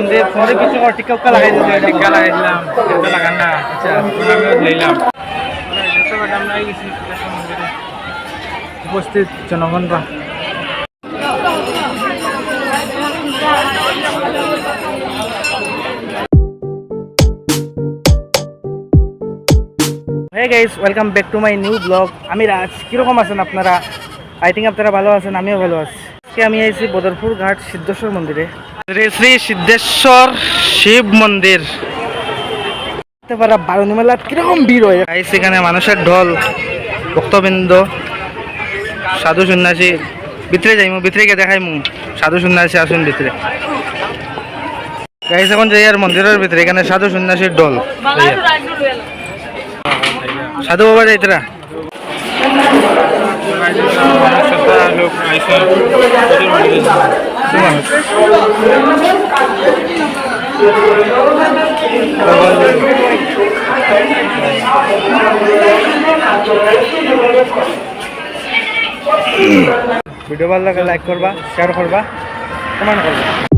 মন্দির ফোনে কিছু টিকা উকা লাগাই দিলাম টিকা লাগাই দিলাম এটা লাগান না আচ্ছা আমিও নিলাম আমরা গেছি মন্দিরে উপস্থিত জনগণরা hey guys welcome back to my new blog আমি রাজ কীরকম আছেন আপনারা আই থিঙ্ক আপনারা ভালো আছেন আমিও ভালো আছি আজকে আমি আইছি বদরপুর ঘাট সিদ্ধেশ্বর মন্দিরে শ্রী শ্রী সিদ্ধেশ্বর শিব মন্দির বারুণী মেলাত কিরকম ভিড় হয় গাইস এখানে মানুষের ঢল ভক্তবৃন্দ সাধু সন্ন্যাসী ভিতরে যাইমু ভিতরে গিয়ে দেখাইমু সাধু সন্ন্যাসী আসুন ভিতরে গাইস এখন যাই আর মন্দিরের ভিতরে এখানে সাধু সন্ন্যাসীর দল সাধু বাবা যাইতরা ভিডিও ভালো লাগে লাইক করবা শেয়ার করবা কমেন্ট করবা।